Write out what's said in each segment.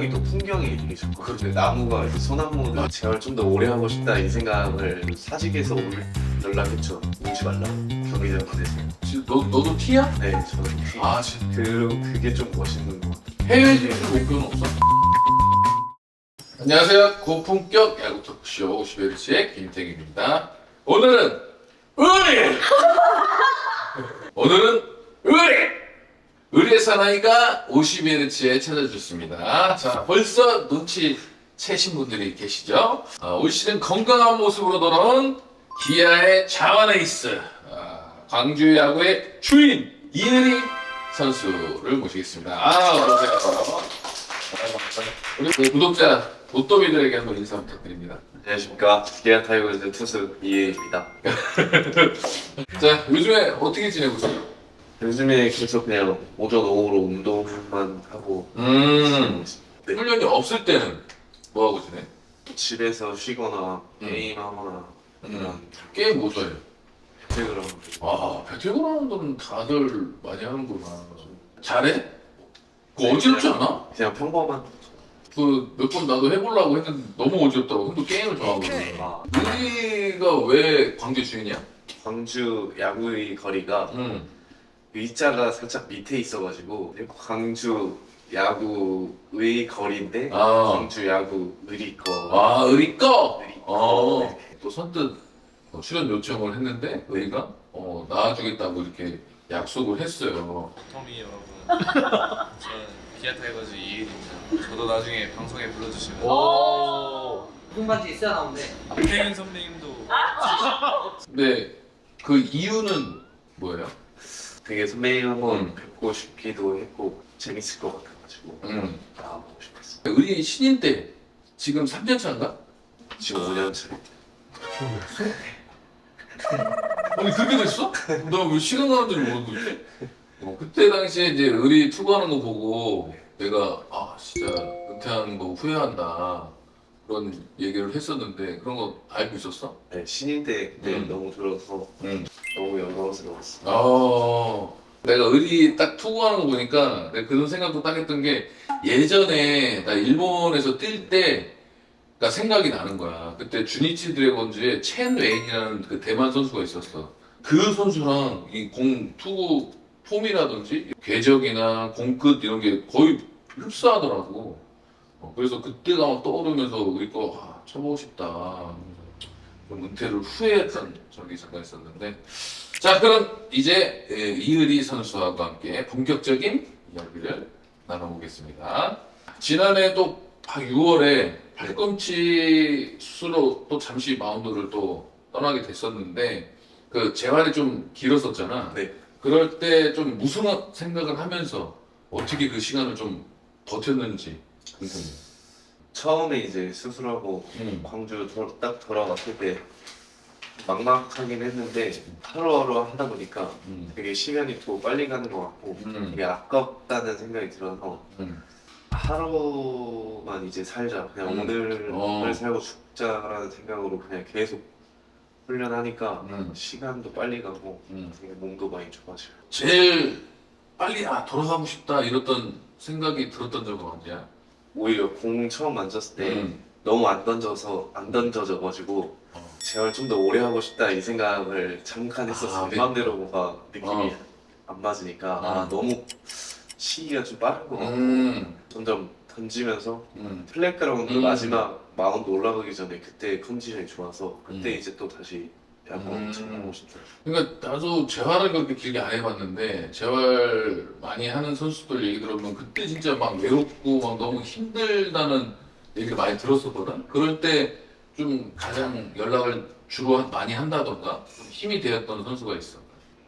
고향이 또 풍경이 되게 좋고 그런데 나무가 이제 소나무는 재활 좀 더 오래 하고 싶다 이 생각을 사직에서 연락했죠. 오지 말라고 경기장에서. 지금 너도 T야? 네, 저는 아 진짜 그게 좀 멋있는 것 같아요. 해외 진출 목표는 없어? 안녕하세요. 고품격 야구 토크쇼 51치의 김태균입니다. 오늘은 의리! 오늘은 의리의 사나이가 51치에 찾아줬습니다. 자, 벌써 눈치 채신 분들이 계시죠? 올 시즌 건강한 모습으로 돌아온 기아의 자완 에이스, 광주 야구의 주인 이의리 선수를 모시겠습니다. 어서오세요. 우리 구독자 도토미들에게 한번 인사 부탁드립니다. 안녕하십니까. 기아 타이거즈 투수 이해입니다. 자, 요즘에 어떻게 지내고 있어요? 요즘에 계속 그냥 오전 오후로 운동만 하고 네. 훈련이 없을 때는 뭐 하고 지내? 집에서 쉬거나 게임하거나 게임 뭐 좋아해요? 배틀그라운드. 배틀그라운드는 다들 많이 하는구나. 잘해? 그거 어지럽지 않아? 그냥 평범한. 그 몇 번 나도 해보려고 했는데 너무 어지럽다고. 근데 게임을 좋아하거든. 우리가 왜 광주 주인이야? 광주 야구의 거리가 의자가 살짝 밑에 있어가지고 광주 야구의 거리인데 광주 야구 의리 거. 의리 거? 의리 거. 또 선뜻 출연 요청을 했는데 의리가 나와주겠다고 이렇게 약속을 했어요. 토미 여러분, 저는 기아 타이거즈 이일입니다. 저도 나중에 방송에 불러주시면 무슨 반지 있어야 나오는데. 박태균 선배님도 근데 그 이유는 뭐예요? 되게 선배님 한번 뵙고 싶기도 했고 재밌을 것 같아가지고 나와보고 싶었어. 의리 신인 때 지금 3년 차인가? 지금 5년 차. 아니 그렇게 됐어? 나 왜 시간 가는 줄 모르고 있지? 그때 당시에 이제 의리 투구하는 거 보고 내가 진짜 은퇴하는 거 후회한다 그런 얘기를 했었는데 그런 거 알고 있었어? 네, 신인 때 그때 너무 들어서 너무 영광스러웠어. 내가 의리 딱 투구하는 거 보니까 내가 그런 생각도 딱 했던 게 예전에 나 일본에서 뛸 때가 생각이 나는 거야. 그때 주니치 드래곤즈에 첸 웨인이라는 그 대만 선수가 있었어. 그 선수랑 이 공 투구 폼이라든지 궤적이나 공끝 이런 게 거의 흡사하더라고. 그래서 그때가 막 떠오르면서 우리 거 쳐보고 싶다. 좀 은퇴를 후회했던 적이 잠깐 있었는데. 자, 그럼 이제 이의리 선수와 함께 본격적인 이야기를 나눠보겠습니다. 지난해 또 6월에 팔꿈치 수술로 또 잠시 마운드를 또 떠나게 됐었는데 그 재활이 좀 길었었잖아. 네. 그럴 때 좀 무슨 생각을 하면서 어떻게 그 시간을 좀 버텼는지 궁금해. 처음에 이제 수술하고 광주 딱 돌아왔을 때 막막하긴 했는데 하루하루 하다 보니까 되게 시간이 또 빨리 가는 것 같고 되게 아깝다는 생각이 들어서 하루만 이제 살자 그냥 오늘 살고 죽자라는 생각으로 그냥 계속 훈련하니까 시간도 빨리 가고 되게 몸도 많이 좋아지고. 제일 빨리 돌아가고 싶다 이랬던 생각이 들었던 적은 언제야? 오히려 공 처음 만졌을 때 너무 안 던져져가지고 재활 좀 더 오래 하고 싶다 이 생각을 잠깐 했었어. 내 맘대로 뭔가 느낌이 안 맞으니까 너무 시기가 좀 빠른 것 같고 점점 던지면서 플랫그라운드 마지막 마운드 올라가기 전에 그때 컨디션이 좋아서 그때 이제 또 다시 야구 쳐보고 싶다. 그러니까 나도 재활을 그렇게 길게 안 해봤는데 재활 많이 하는 선수들 얘기 들어보면 그때 진짜 막 외롭고 막 너무 힘들다는 얘기를 많이 들었었거든. 그럴 때 좀 가장 연락을 주로 많이 한다던가 좀 힘이 되었던 선수가 있어.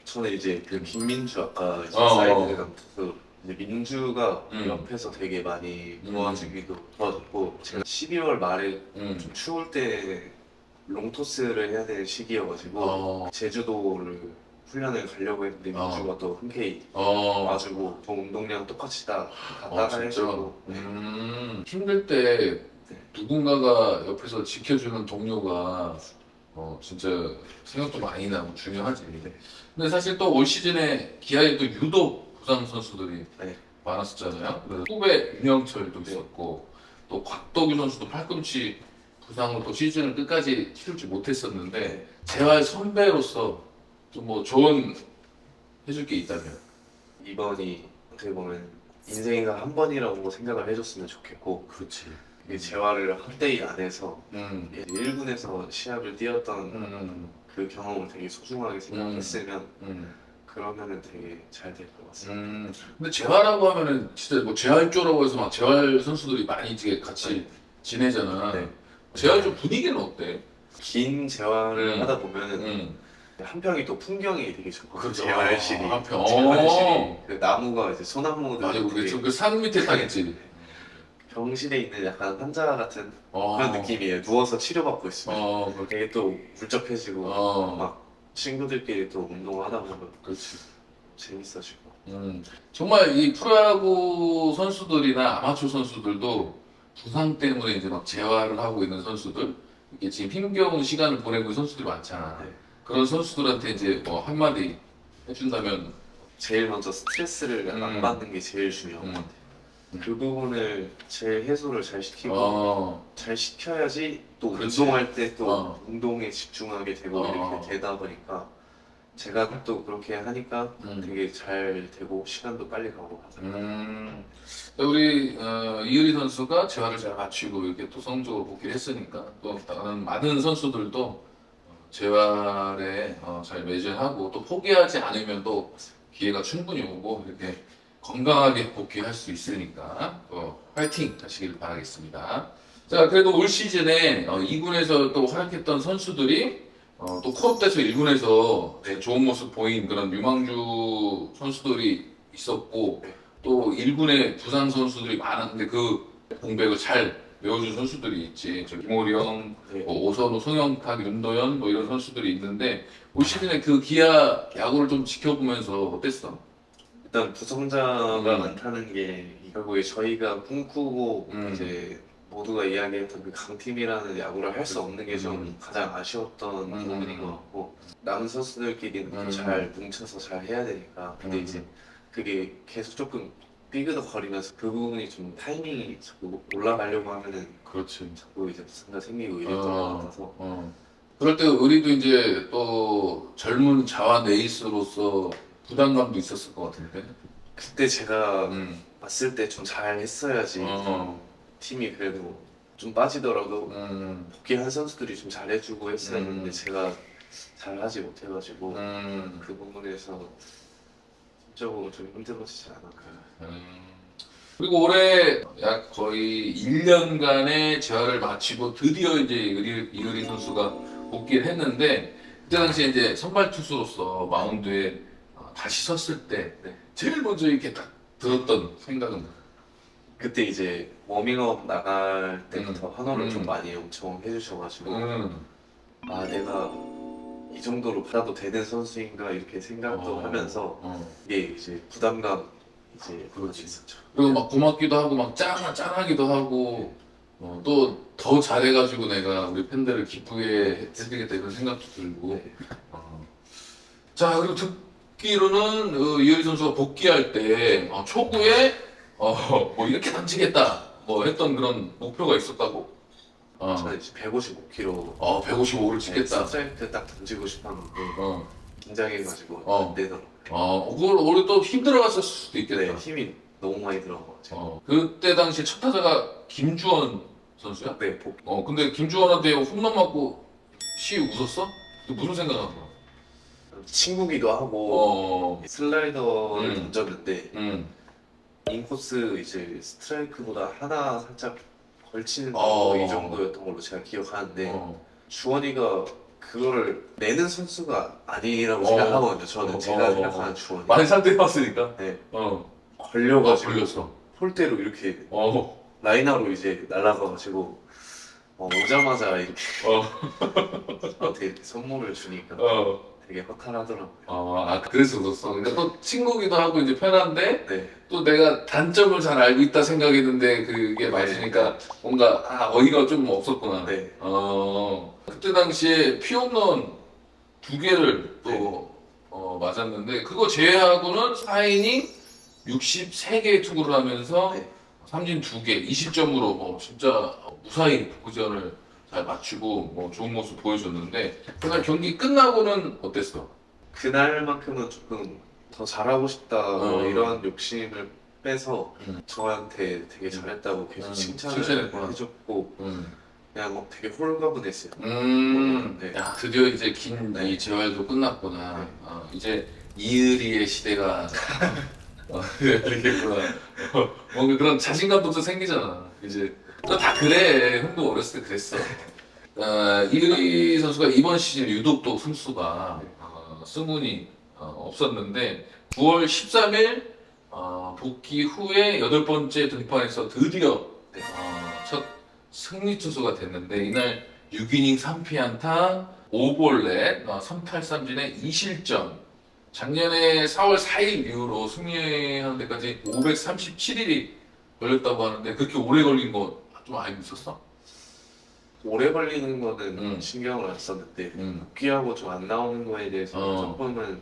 저는 이제 그 김민주 아까 이제 사이드 감투 이제 민주가 옆에서 되게 많이 도와주기도 도와줬고 제가 12월 말에 좀 추울 때 롱토스를 해야 되는 시기여가지고 제주도를 훈련을 가려고 했는데 민주가 또 흔쾌히 와주고 저 운동량 똑같이 다 따라해주고 힘들 때 누군가가 옆에서 지켜주는 동료가 진짜 생각도 많이 나고 중요하지. 근데 사실 또 올 시즌에 기아에 또 유독 부상 선수들이 많았었잖아요. 그래서 후배 윤영철도 있었고 또 곽도규 선수도 팔꿈치 부상으로 또 시즌을 끝까지 치르지 못했었는데 재활 선배로서 좀 뭐 조언 해줄 게 있다면? 이번이 어떻게 보면 인생에서 한 번이라고 생각을 해줬으면 좋겠고, 그렇지. 이게 재활을 한 달 안에서 음. 1군에서 시합을 뛰었던 음. 그 경험을 되게 소중하게 생각했으면 그러면은 되게 잘 될 것 같습니다. 근데 재활하고 하면은 진짜 뭐 재활조라고 해서 막 재활 선수들이 많이 이제 같이 지내잖아. 네. 재활조 분위기는 어때? 긴 재활을 음. 하다 보면은 음. 한평이 또 풍경이 되게 좋거든요. 그렇죠. 재활실이. 한평. 재활실이 그 나무가 이제 소나무들 맞아, 되게 그게 그산 밑에 타겠지. 병실에 있는 약간 환자 같은 어. 그런 느낌이에요. 누워서 치료받고 있으면 그렇게. 되게 또 울적해지고 어. 막 친구들끼리 또 운동하다 보면 그렇지. 재밌어지고. 정말 이 프로야구 선수들이나 아마추어 선수들도 부상 때문에 이제 막 재활을 하고 있는 선수들, 이게 지금 힘겨운 시간을 보내고 있는 선수들이 많잖아. 네. 그런 선수들한테 이제 뭐 한마디 해준다면. 제일 먼저 스트레스를 안 받는 게 제일 중요한 것 같아요. 그 부분을 제일 해소를 잘 시키고 잘 시켜야지 또 그렇지. 운동할 때 또 어. 운동에 집중하게 되고 이렇게 되다 보니까 제가 또 그렇게 하니까 되게 잘 되고 시간도 빨리 가고 하더라고요. 우리 이의리 선수가 재활을 잘 마치고 이렇게 또 성적으로 복귀를 했으니까 또 다른 많은 선수들도 재활에 잘 매진하고 또 포기하지 않으면 또 기회가 충분히 오고 이렇게 건강하게 복귀할 수 있으니까 파이팅 하시길 바라겠습니다. 자, 그래도 올 시즌에 2군에서 또 활약했던 선수들이 또 콜업돼서 1군에서 좋은 모습 보인 그런 유망주 선수들이 있었고 네. 또 1군에 부상 선수들이 많았는데 그 공백을 잘 메워준 선수들이 있지. 김호리 형, 네. 뭐 오선우, 송영탁, 윤도현 뭐 이런 선수들이 있는데 올 시즌에 그 기아 야구를 좀 지켜보면서 어땠어? 일단 부상자가 음. 많다는 게 결국에 저희가 꿈꾸고 음. 이제 모두가 이야기했던 그 강팀이라는 야구를 할 수 없는 게 좀 가장 아쉬웠던 부분인 것 같고 남은 선수들끼리는 또 잘 뭉쳐서 잘 해야 되니까 근데 이제 그게 계속 조금 삐그덕거리면서 그 부분이 좀 타이밍이 자꾸 올라가려고 하면은 그렇지. 자꾸 이제 부상가 생기고 이랬던 것 같아서 그럴 때 우리도 이제 또 젊은 자완 에이스로서 부담감도 있었을 것 같은데. 그때 제가 음. 봤을 때 좀 잘 했어야지 팀이 그래도 좀 빠지더라도 복귀한 선수들이 좀 잘해주고 했어야 했는데 제가 잘하지 못해가지고 그 부분에서 심적으로 좀 힘들어지지 않았나. 그리고 올해 약 거의 1년간의 재활을 마치고 드디어 이제 이의리 선수가 복귀를 했는데 그때 당시에 이제 선발 투수로서 마운드에 다시 섰을 때 네. 제일 먼저 이렇게 딱 들었던 생각은 그때 이제 워밍업 나갈 때부터 환호를 좀 음. 많이 엄청 해주셔가지고 음. 아 내가 이 정도로 받아도 되는 선수인가 이렇게 생각도 하면서 이게 이제 부담감 이제 그렇지. 있었죠. 그리고 막 고맙기도 하고 막 짠하기도 하고 또 더 잘해가지고 내가 우리 팬들을 기쁘게 해드리겠다 이런 생각도 들고 네. 자 그리고 듣기로는 이효리 선수가 복귀할 때 초구에 뭐 이렇게 던지겠다 뭐 했던 그런 목표가 있었다고? 저는 이제 155kg 155를 치겠다. 스트라이크 딱 던지고 싶었는데 긴장해가지고 어. 안 되더라고요. 그걸 올해 또 힘들어갔을 수도 있겠다. 네, 힘이 너무 많이 들어가지고. 그때 당시 첫 타자가 김주원 선수야? 네, 근데 김주원한테 홈런 맞고 시 웃었어? 그 무슨 생각한 거야? 친구기도 하고 슬라이더를 음. 던졌는데 인코스 이제 스트라이크보다 하나 살짝 걸치는 이 정도였던 걸로 제가 기억하는데 주원이가 그거를 내는 선수가 아니라고 생각하거든요. 저는 제가 생각하는 주원이 많이 상대해봤으니까. 네. 걸려서. 폴대로 이렇게 라인아로 이제 날아가가지고 오자마자 이렇게 저한테 이렇게 선물을 주니까 되게 허탈하더라고요. 그래서 웃었어. 그러니까 또 친구기도 하고 이제 편한데 네. 또 내가 단점을 잘 알고 있다 생각했는데 그게 맞으니까 뭔가 어이가 좀 없었구나. 네. 그때 당시에 피홈런 2개를 또 맞았는데 그거 제외하고는 4이닝 63개의 투구를 하면서 네. 삼진 2개, 20점으로 뭐 진짜 무사히 복구전을 잘 맞추고 뭐 좋은 모습 보여줬는데 그날 경기 끝나고는 어땠어? 그날만큼은 조금 더 잘하고 싶다 뭐 어. 이런 욕심을 빼서 음. 저한테 되게 잘했다고 계속 칭찬을 칭찬했구나. 해줬고 음. 그냥 되게 홀가분했어요. 네. 야, 드디어 이제 긴 이 네. 재활도 끝났구나. 네. 이제 이의리의 시대가 되겠구나. 뭔가 그런 자신감도 좀 생기잖아. 이제 너 다 그래. 형도 어렸을 때 그랬어. 이의리 선수가 이번 시즌 유독 또 승수가 승운이 없었는데 9월 13일 복귀 후에 8번째 등판에서 드디어 첫 승리 투수가 됐는데 이날 6이닝 3피안타 5볼넷 3탈삼진에 2실점 작년에 4월 4일 이후로 승리하는 데까지 537일이 걸렸다고 하는데 그렇게 오래 걸린 거 좀 알고 있었어? 오래 걸리는 거는 음. 신경을 안 썼는데 응. 복귀하고 좀 안 나오는 거에 대해서 조금은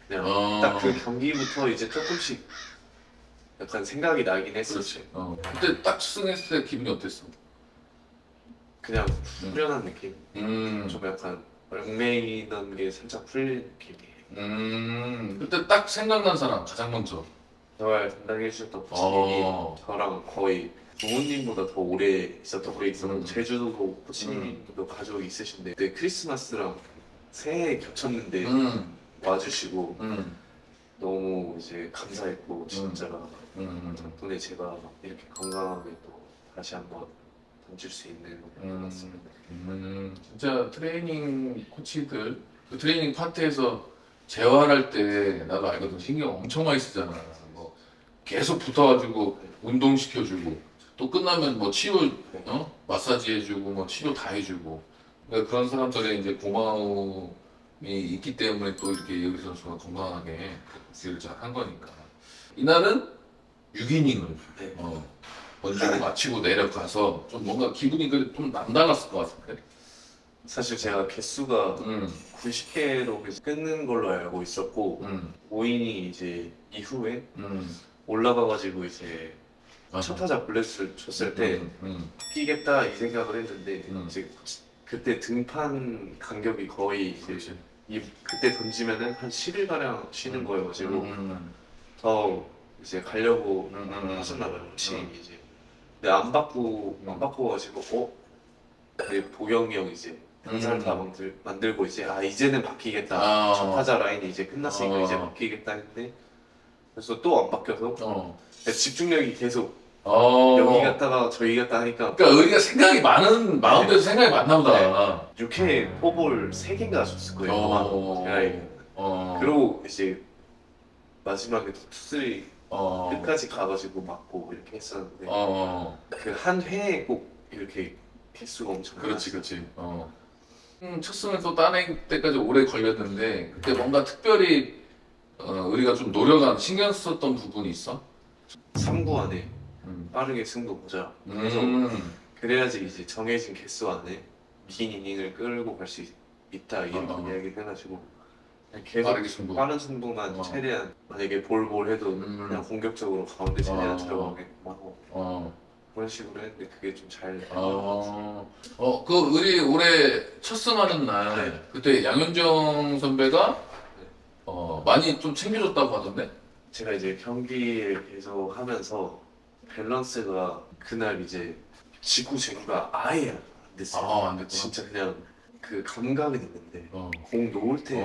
그냥 딱 그 경기부터 이제 조금씩 약간 생각이 나긴 했었지. 그때 딱 승했을 때 기분이 어땠어? 그냥 후련한 느낌. 음. 좀 약간 얽매이던 게 살짝 풀린 느낌이에요. 그때 딱 생각난 사람 가장 먼저. 저를 담당해주셨던 코치님이 어. 저랑 거의 부모님보다 더 오래 있었던 게 있어서 제주도도 음. 코치님도 가족이 있으신데 그때 크리스마스랑 새해 겹쳤는데 와주시고 너무 이제 감사했고 진짜 덕분에 제가 이렇게 건강하게 또 다시 한번 던질 수 있는 것 같습니다. 진짜 트레이닝 코치들 그 트레이닝 파트에서 재활할 때 나도 알거든 신경 엄청 많이 쓰잖아. 뭐 계속 붙어가지고 운동 시켜주고 또 끝나면 뭐 치료 마사지 해주고 뭐 치료 다 해주고 그러니까 그런 사람들의 이제 고마움이 있기 때문에 또 이렇게 이의리 선수가 건강하게 복귀를 잘 한 거니까 이날은 6이닝을 네. 먼저 마치고 내려가서 좀 뭔가 기분이 그래도 좀 남달랐을 것 같은데. 사실 제가 개수가 음, 90개로 끊는 걸로 알고 있었고 5인이 이제 이후에 올라가가지고 이제 맞아. 첫 타자 블레스를 줬을 때 바뀌겠다 이 생각을 했는데 이제 그때 등판 간격이 거의 이제 그렇지. 그때 던지면은 한 10일 가량 쉬는 거여가지고 더 이제 가려고 하셨나 봐요 코치님이 이제. 근데 안 바꾸가지고 근데 보경이 형 이제 단사를 다 만들고 이제 이제는 바뀌겠다. 첫 타자 라인이 이제 끝났으니까 이제 바뀌겠다 했는데 그래서 또 안 바뀌어서 집중력이 계속 여기 갔다가 저기 갔다 하니까 그러니까 의리가 생각이 많은 마음대로 생각이 많나 보다. 6회 포볼 3개인가 줬을 거예요. 제가 그러고 이제 마지막에 투쓰리 끝까지 가가지고 맞고 이렇게 했었는데 그 한 회에 꼭 이렇게 개수가 엄청 그렇지, 많았어요. 그렇지. 첫 승을 또 따낼 때까지 오래 걸렸는데 그때 뭔가 특별히 우리가 좀 노력한 신경 썼던 부분이 있어? 3구 안에 음. 빠르게 승부 보자. 그래서 그래야지 이제 정해진 개수 안에 긴 이닝을 끌고 갈 수 있다 이렇게 이야기를 해가지고 계속 빠르게 승부. 빠른 승부만 최대한 만약에 볼볼 해도 그냥 공격적으로 가운데 최대한 들어가게끔 하고 그런 식으로 했는데 그게 좀 잘 그 우리 올해 첫 승하는 날 네. 그때 양현종 선배가 많이 좀 챙겨줬다고 하던데? 제가 이제 경기를 계속 하면서 밸런스가 그날 이제 지구 제구가 아예 안 됐어요. 안 됐구나. 진짜 그냥 그 감각은 있는데 어. 공 놓을 때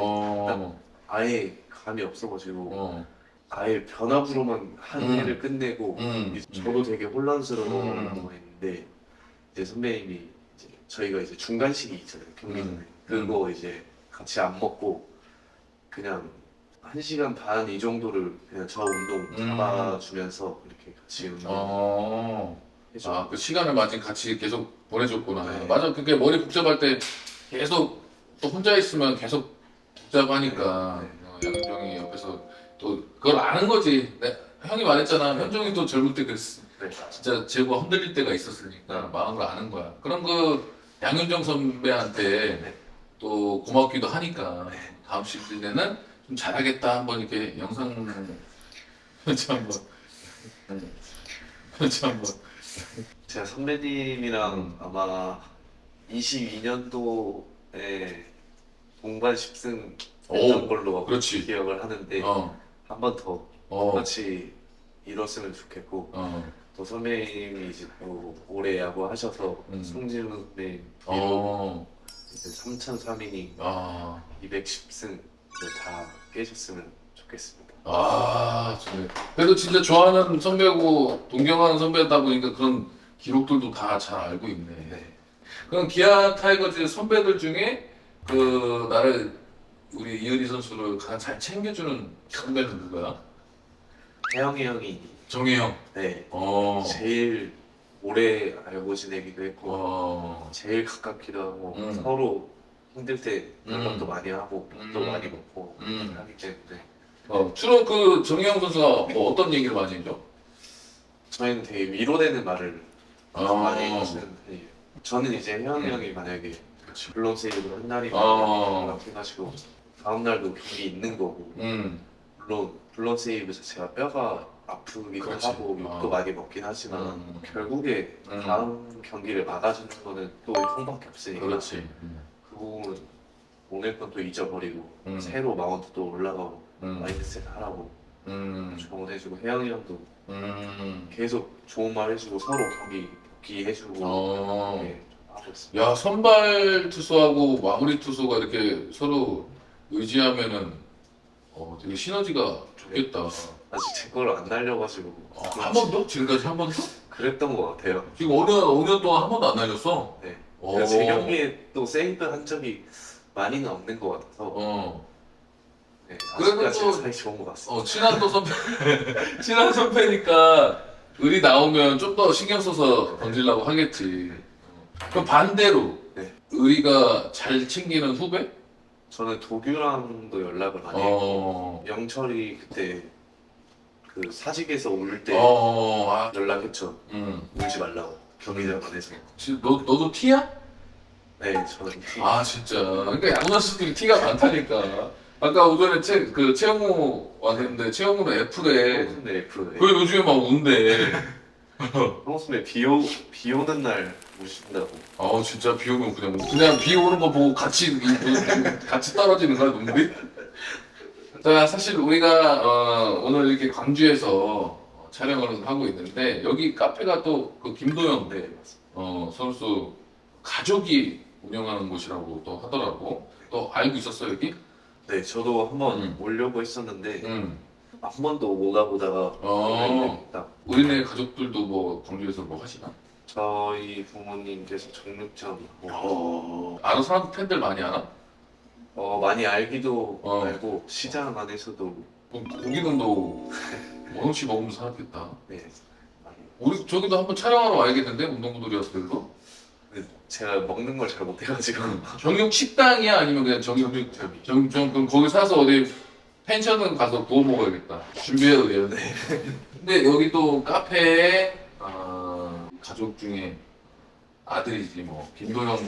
아예 감이 없어가지고 아예 변화구로만 한 해를 끝내고 이제 저도 되게 혼란스러워 했는데 이제 선배님이 이제 저희가 이제 중간식이 있잖아요 경기 전에 그거 이제 같이 안 먹고 그냥 1시간 반 이 정도를 그냥 저 운동 잡아주면서 이렇게 같이 운동 해줘. 그 시간을 마침 같이 계속 보내줬구나. 네. 맞아, 그게 머리 복잡할 때 계속 또 혼자 있으면 계속 복잡하니까 양정이 옆에서 또 그걸 아는 거지. 형이 말했잖아. 현종이 또 젊을 때 그랬어. 네. 진짜 제구가 흔들릴 때가 있었으니까 마음을 아는 거야. 그런 그 양현종 선배한테 또 고맙기도 하니까 다음 시즌에는 좀 잘하겠다 한번 이렇게 영상 편지 한번. 편지 한번. 제가 선배님이랑 아마 22년도에 동반 10승 했던 오, 걸로 그렇지. 기억을 하는데 어, 한 번 더 어, 같이 이뤘으면 좋겠고 어, 또 선배님이 이제 또 오래 야구하셔서 송진우 선배님 이런 이제 3,003이닝 아, 210승 다 깨셨으면 좋겠습니다. 좋네. 그래도 진짜 좋아하는 선배고 동경하는 선배다 보니까 그런 기록들도 다 잘 알고 있네. 네. 그럼 기아 타이거즈 선배들 중에 그 나를 우리 이은희 선수를 가장 잘 챙겨주는 선배는 누구야? 태영이 형이 정혜영. 네 제일 제일 오래 알고 지내기도 했고 어, 제일 가깝기도 하고 음. 서로 힘들 때 연락도 음. 많이 하고 밥도 많이 먹고 음. 하기 때문에 주로 그 정혜영 선수가 뭐 어떤 얘기를 많이 해줘? 저희는 되게 위로되는 말을 아. 많이 하시는 편이에요. 저는 이제 혜영이 형이 만약에 그치. 블론 세이브를 한 날이면 아. 연락해가지고 다음 날도 경기 있는 거고 물론 블론 세이브 자체가 뼈가 아프기도 그렇지. 하고 욕도 아. 많이 먹긴 하지만 결국에 음. 다음 경기를 막아주는 거는 또 형밖에 없으니까 그렇지. 그 부분은 오늘 건 또 잊어버리고 음. 새로 마운트도 올라가고 음. 마인드셋 하라고 음. 조언해주고 혜영이 형도 음. 계속 좋은 말 해주고 서로 경기 복귀해주고 어. 네, 하고 있습니다. 야, 선발 투수하고 마무리 투수가 이렇게 서로 의지하면은 되게 시너지가 좋겠다. 아직 제 거를 안 날려가지고 한 번도? 지금까지 한 번도? 그랬던 것 같아요. 지금 5년 동안 한 번도 안 날렸어? 네. 오. 제 경기에 또 세이브 한 적이 많이는 없는 것 같아서 네, 그래도 아직까지 또- 사이 좋은 것 같습니다. 친한 또 선배, 친한 선배니까 의리 나오면 좀 더 신경 써서 던지려고 하겠지. 그럼 반대로 네. 의리가 잘 챙기는 후배? 저는 도규랑도 연락을 많이 했고 영철이 그때 그 사직에서 올 때 연락했죠. 울지 말라고 경기장 안에서. 너도 T야? 네, 저는 팀. 아 진짜. 그러니까 야구 선수들이 T가 많다니까. 아까 오전에 최영우 왔는데 최영우는 F래. 형수네 F. 그 요즘에 막 운대. 형수네 비 오는 날 오신다고. 진짜 비 오면 그냥 비 오는 거 보고 같이 떨어지는 거야 눈물이? 자 사실 우리가 오늘 이렇게 광주에서 촬영을 하고 있는데 여기 카페가 또 그 김도영 네, 맞습니다. 선수 가족이 운영하는 곳이라고 또 하더라고. 또 알고 있었어 여기? 네, 저도 한번 오려고 했었는데 응. 한 번도 못 가보다가 딱 우리네 가족들도 뭐 광주에서 뭐 하시나? 저희 부모님께서 정육점 아는 사람 팬들 많이 아나? 많이 알기도 어. 알고 시장 안에서도 그럼 고기는 너 원없이 먹으면서 살았겠다. 네, 많이. 우리 저기도 한번 촬영하러 와야겠는데 운동부들이어서 그래도. 근데 제가 먹는 걸 잘 못해가지고 정육 식당이야 아니면 그냥 그럼 거기 사서 어디 펜션은 가서 구워 먹어야겠다. 준비해도 돼요. 네. 근데 여기 또 카페에 가족 중에 아들이지 뭐 김도영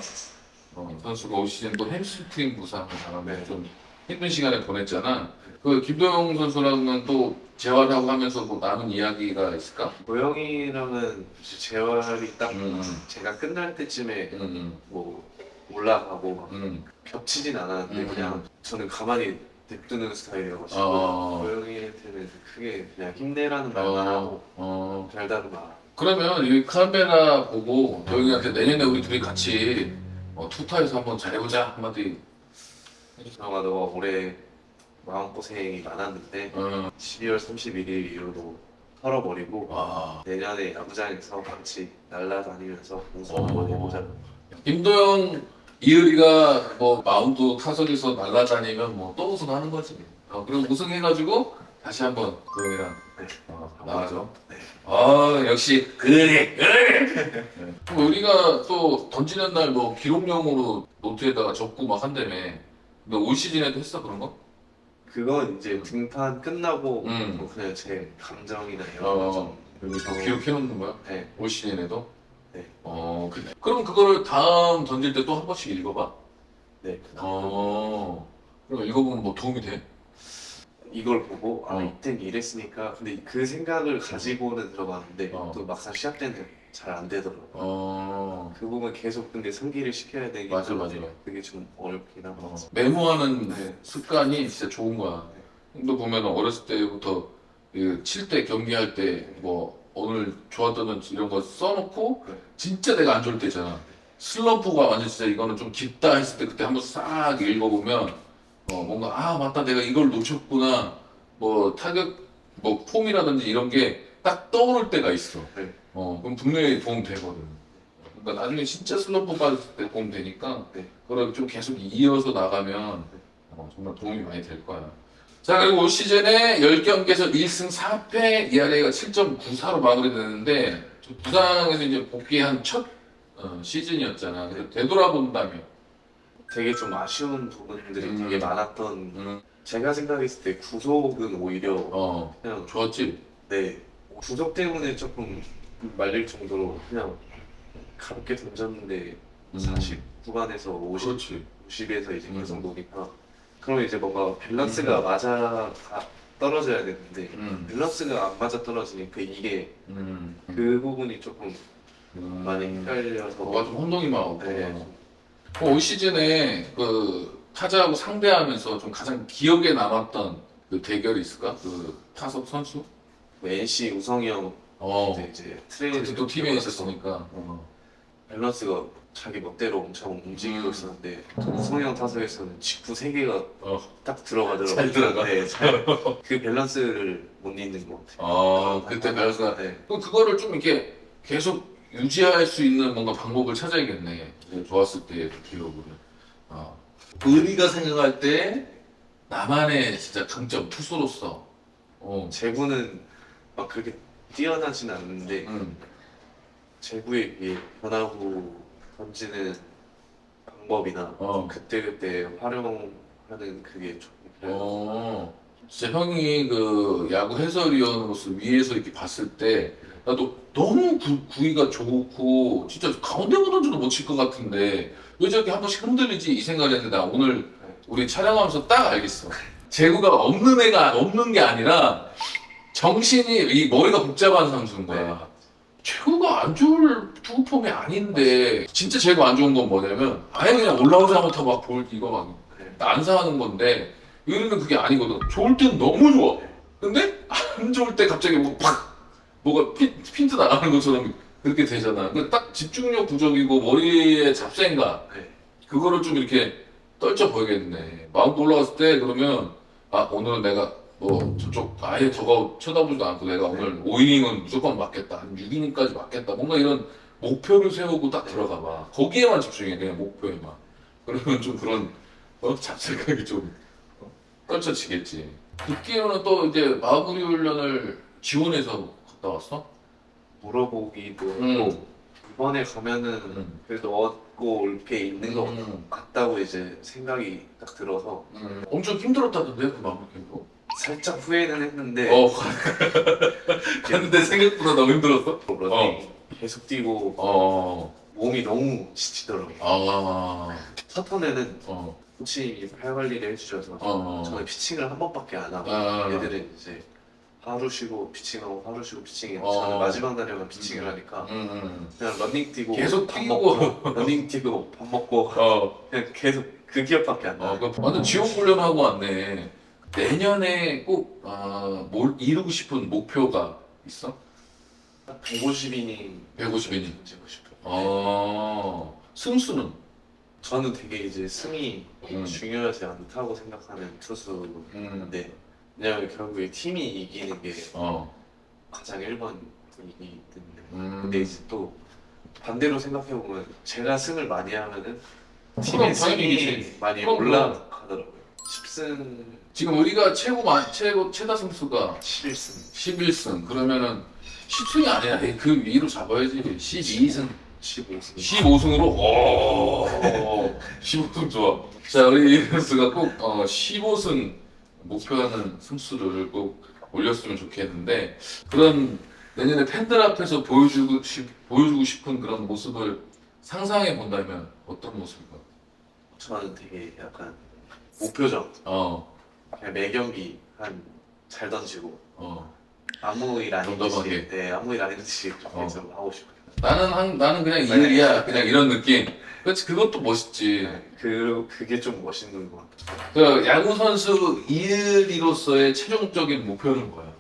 선수가 올 시즌 또 햄스트링 부상을 당하면 네. 좀 힘든 시간을 보냈잖아. 그 김도영 선수랑은 또 재활하고 하면서 뭐 남은 이야기가 있을까? 고영이랑은 이제 재활이 딱 음. 제가 끝날 때쯤에 음. 뭐 올라가고 막 음. 겹치진 않았는데 음. 그냥 저는 가만히 냅두는 스타일이어가지고 고영이한테는 크게 그냥 힘내라는 말만 하고 별다른 말. 그러면 이 카메라 보고 도영이한테 내년에 우리 둘이 같이 투타에서 한번 잘해보자 한마디. 영아 너가 올해 마음고생이 많았는데 12월 31일 이후로 털어버리고 와. 내년에 야구장에서 같이 날아다니면서 우승 한번 해보자. 김도영, 이을이가 뭐 마운드 타석에서 날아다니면 뭐 또 우승하는 거지. 그리고 우승해가지고 다시 한번 도영이랑 네. 나가죠. 네. 역시 그래. 네. 그럼 우리가 또 던지는 날 뭐 기록용으로 노트에다가 적고 막 한다며. 근데 올 시즌에도 했어 그런 거? 그건 이제 등판 끝나고 음. 뭐 그냥 제 감정이나 이런 거좀 여기 다 기록해놓는 거야? 네. 올 시즌에도? 네. 그래. 그럼 그거를 다음 던질 때 또 한 번씩 읽어봐? 네. 그럼 읽어보면 뭐 도움이 돼? 이걸 보고 아 어. 이땐 이랬으니까 근데 그 생각을 가지고는 들어가는데 어. 또 막상 시합 때는 잘 안 되더라고요. 그 부분 계속 근데 상기를 시켜야 되기 맞아, 때문에 맞아. 그게 좀 어렵긴 한 것 같습니다. 메모하는 네. 습관이 진짜 좋은 거야. 또 보면 어렸을 때부터 칠 때 경기할 때 뭐 오늘 좋았던 이런 거 써놓고 네. 진짜 내가 안 좋을 때 있잖아. 슬럼프가 완전 진짜 이거는 좀 깊다 했을 때 그때 한번 싹 읽어보면 뭔가 아 맞다 내가 이걸 놓쳤구나 뭐 타격 뭐 폼이라든지 이런 게 딱 떠오를 때가 있어. 네. 그럼 분명히 도움 되거든. 그러니까 나중에 진짜 슬럼프 받았을 때 도움 되니까 네. 그걸 좀 계속 이어서 나가면 정말 도움이 많이 될 거야. 자 그리고 올 시즌에 10경기에서 1승 4패 ERA가 7.94로 마무리되는데 부상에서 이제 복귀한 첫 시즌이었잖아. 근데 되돌아본다면 되게 좀 아쉬운 부분들이 음. 되게 많았던 제가 생각했을 때 구속은 오히려 그냥 좋았지. 네 구속 때문에 조금 말릴 정도로 그냥 가볍게 던졌는데 40 구간에서 50, 그렇지. 50에서 이제 계속 노니까 그러면 이제 뭔가 밸런스가 떨어져야 되는데 밸런스가 안 맞아 떨어지니까 이게 그 부분이 조금 많이 헷갈려서 뭐가 좀 혼동이 많고. 네. 올 시즌에 그 타자하고 상대하면서 좀 가장 기억에 남았던 그 대결이 있을까? 그 타석 선수? NC 우성이 형 이제 트레이드 같이 또 팀에 있었으니까. 밸런스가 자기 멋대로 엄청 움직이고 있었는데 우성이 형 타석에서는 직구 3개가 딱 들어가더라고요. 잘 들어가? 네, 그 밸런스를 못 잇는 것 같아요. 그때 밸런스가. 네. 그럼 그거를 좀 이렇게 계속 유지할 수 있는 뭔가 방법을 찾아야겠네. 좋았을 때 기록을. 의리가 생각할 때 나만의 진짜 강점 투수로서. 제구는 막 그렇게 뛰어나진 않는데 제구에 비해 변화구 던지는 방법이나 그때그때 활용하는 그게 조금 진짜 형이 그 야구 해설위원으로서 위에서 이렇게 봤을 때 나도 너무 구위가 좋고 진짜 가운데 못 던져도 못 칠 것 같은데 왜 저렇게 한 번씩 흔들리지 이 생각을 했는데 나 오늘 우리 촬영하면서 딱 알겠어. 제구가 없는 게 아니라 정신이 이 머리가 복잡한 선수인 거야. 제구가 안 좋을 투구 폼이 아닌데 진짜 제구 안 좋은 건 뭐냐면 아예 그냥 올라오자마자 막 볼 이거 막 난사하는 건데 여기는 그게 아니거든. 좋을 땐 너무 좋아. 근데 안 좋을 때 갑자기 뭐가 핀트 나가는 것처럼 그렇게 되잖아. 딱 집중력 부족이고 머리의 잡생각 그거를 좀 이렇게 떨쳐 보이겠네. 마운드 올라갔을 때 그러면 오늘은 내가 뭐 저쪽 아예 저거 쳐다보지도 않고 내가 오늘 5이닝은 무조건 맞겠다. 한 6이닝까지 맞겠다. 뭔가 이런 목표를 세우고 딱 들어가 봐. 거기에만 집중해. 그냥 목표에만. 그러면 좀 그런 잡생각이 좀 떨쳐지겠지. 듣기로는 또 이제 마무리 훈련을 지원해서 갔다 왔어? 물어보기도 했고 이번에 가면은 그래도 얻고 올 게 있는 것 같다고 이제 생각이 딱 들어서 엄청 힘들었다던데 그 마무리 캠프? 살짝 후회는 했는데 근데 생각보다 너무 힘들었어? 러닝 계속 뛰고 몸이 너무 지치더라고요. 첫 턴에는 코치님이 팔 관리를 해주셔서 저는 피칭을 한 번밖에 안 하고 얘들은 이제 하루 쉬고 피칭하고 하루 쉬고 피칭해서 저는 마지막 날에만 피칭을 하니까 그냥 러닝 뛰고 계속 밥 뛰고. 먹고 러닝 뛰고 밥 먹고 그냥 계속 그 기억밖에 안 나요. 완전 지옥 훈련하고 왔네. 내년에 꼭 뭘 이루고 싶은 목표가 있어? 150이닝 150이닝. 던지고 싶어요. 승수는? 저는 되게 이제 승이 중요하지 않다고 생각하는 투수인데 왜냐면 결국에 팀이 이기는 게 가장 1번이기 때문에 근데 이제 또 반대로 생각해보면 제가 승을 많이 하면은 팀의 승이 당연히 많이 그럼 올라가더라고요. 10승 지금 우리가 최다 승수가 11승 11승. 그러면은 10승이 아니라 그 위로 잡아야지. 12승. 15승 15승으로? 15승 좋아. 자, 우리 이선수가 꼭 15승 목표하는 승수를 꼭 올렸으면 좋겠는데 그런 내년에 팬들 앞에서 보여주고 싶은 그런 모습을 상상해 본다면 어떤 모습일까? 저는 되게 약간 목표적 그냥 매 경기 약간 잘 던지고 어. 아무 일 아닌 덤덤하게. 듯이 아무 일 아닌 듯이 어. 좀 하고 싶어요. 나는 그냥 이을이야. 그냥 이런 느낌. 그렇지, 그것도 멋있지. 그게 좀 멋있는 것 같아요. 그 야구 선수 이을이로서의 최종적인 목표는 뭐야?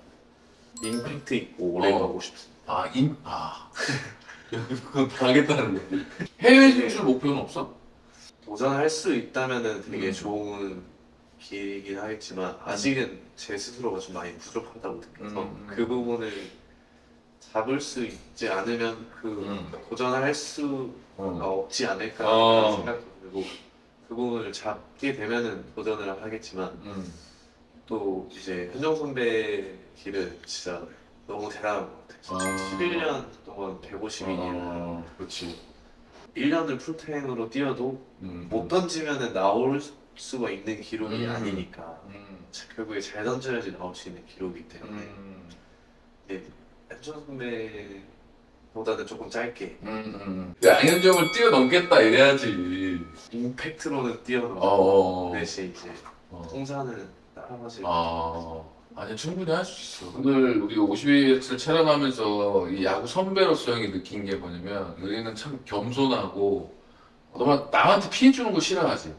임팩트 있고 오래 어. 가고 싶습니다. 그건 바라겠다는 거. 해외 진출 목표는 없어? 도전할 수 있다면은 되게 음. 좋은 길이긴 하겠지만 아직은 제 스스로가 좀 많이 부족하다고 느껴서 그 부분을 잡을 수 있지 않으면 도전할 수가 없지 않을까 라는 생각도 들고 그 부분을 잡게 되면은 도전을 하겠지만 또 이제 현정 선배 길은 진짜 너무 대단한 것 같아요. 11년 동안 150인이나 그렇지. 1년을 풀타임으로 뛰어도 못 던지면은 나올 수가 있는 기록이 아니니까 결국에 잘 던져야지 나올 수 있는 기록이기 때문에 이제 현정 선배보다는 조금 짧게 양현종을 뛰어넘겠다 이래야지. 임팩트로는 뛰어넘고 대신 이제 어. 통산은 따라가지 아니 충분히 할 수 있어. 오늘 우리가 50일을 촬영하면서 이 야구 선배로서 형이 느낀 게 뭐냐면 우리는 참 겸손하고 너만 남한테 피해 주는 거 싫어하지.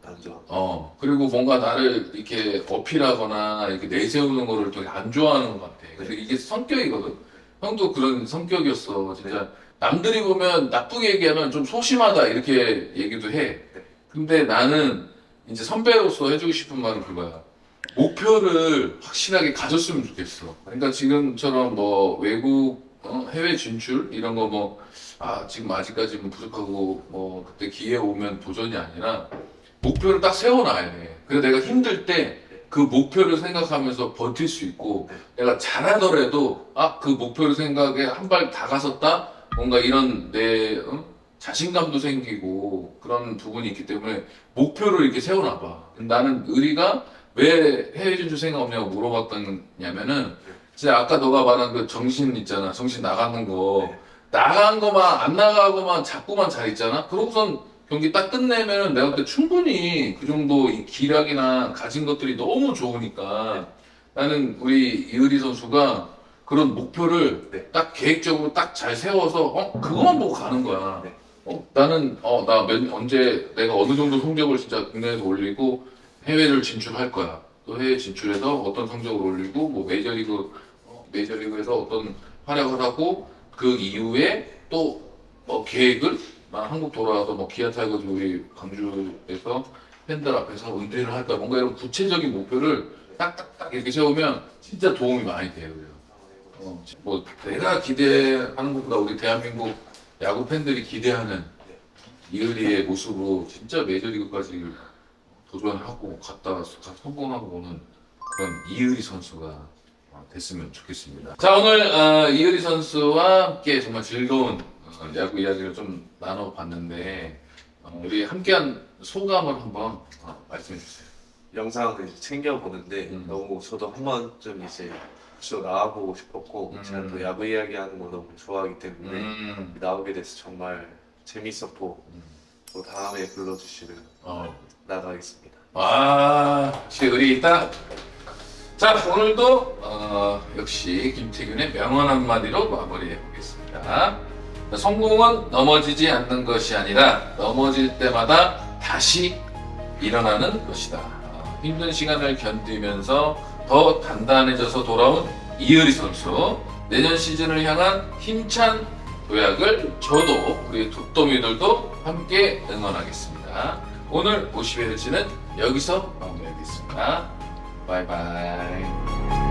안 좋아. 그리고 뭔가 나를 이렇게 어필하거나 이렇게 내세우는 거를 되게 안 좋아하는 것 같아. 근데 이게 성격이거든. 형도 그런 성격이었어. 진짜 남들이 보면 나쁘게 얘기하면 좀 소심하다 이렇게 얘기도 해. 근데 나는 이제 선배로서 해주고 싶은 말은 그거야. 목표를 확실하게 가졌으면 좋겠어. 그러니까 지금처럼 뭐 외국 해외 진출 이런 거 뭐 지금 아직까지 뭐 부족하고 뭐 그때 기회 오면 도전이 아니라 목표를 딱 세워놔야 돼. 그래서 내가 힘들 때 그 목표를 생각하면서 버틸 수 있고 내가 잘하더라도 그 목표를 생각에 한 발 다가섰다 뭔가 이런 내 자신감도 생기고 그런 부분이 있기 때문에 목표를 이렇게 세워놔봐. 나는 의리가 왜 해외 진출 생각 없냐고 물어봤냐면은 진짜 아까 너가 말한 그 정신 있잖아. 정신 나가는 거 나간 거만 안 나가고만 자꾸만 잘 있잖아. 그러고선 경기 딱 끝내면은 내가 그때 충분히 그 정도 이 기량이나 가진 것들이 너무 좋으니까 나는 우리 이의리 선수가 그런 목표를 딱 계획적으로 딱 잘 세워서 그것만 보고 가는 거야. 나는 언제 내가 어느 정도 성적을 진짜 국내에서 올리고 해외를 진출할 거야. 또 해외 진출해서 어떤 성적을 올리고 뭐 메이저리그에서 어떤 활약을 하고 그 이후에 또 계획을 난 한국 돌아와서 뭐 기아 타이거즈 우리 광주에서 팬들 앞에서 은퇴를 할 거야. 뭔가 이런 구체적인 목표를 딱딱딱 이렇게 세우면 진짜 도움이 많이 돼요. 뭐 내가 기대하는 것보다 우리 대한민국 야구 팬들이 기대하는 이의리의 모습으로 진짜 메이저리그까지 도전하고 갔다 성공하고 오는 그런 이의리 선수가 됐으면 좋겠습니다. 자, 오늘 이의리 선수와 함께 정말 즐거운 야구 이야기를 좀 나눠봤는데 우리 함께한 소감을 한번 말씀해 주세요. 영상을 이제 챙겨보는데 너무 저도 한 번쯤 이제 또 나와보고 싶었고 제가 또 야구 이야기하는 거 너무 좋아하기 때문에 나오게 돼서 정말 재밌었고 또 다음에 불러주시면 나가겠습니다. 역시 의리 있다. 자, 오늘도 역시 김태균의 명언 한마디로 마무리해 보겠습니다. 성공은 넘어지지 않는 것이 아니라 넘어질 때마다 다시 일어나는 것이다. 힘든 시간을 견디면서 더 단단해져서 돌아온 이의리 선수, 내년 시즌을 향한 힘찬 도약을 저도 우리 둑더미들도 함께 응원하겠습니다. 오늘 50Hz는 여기서 마무리하겠습니다. 바이바이.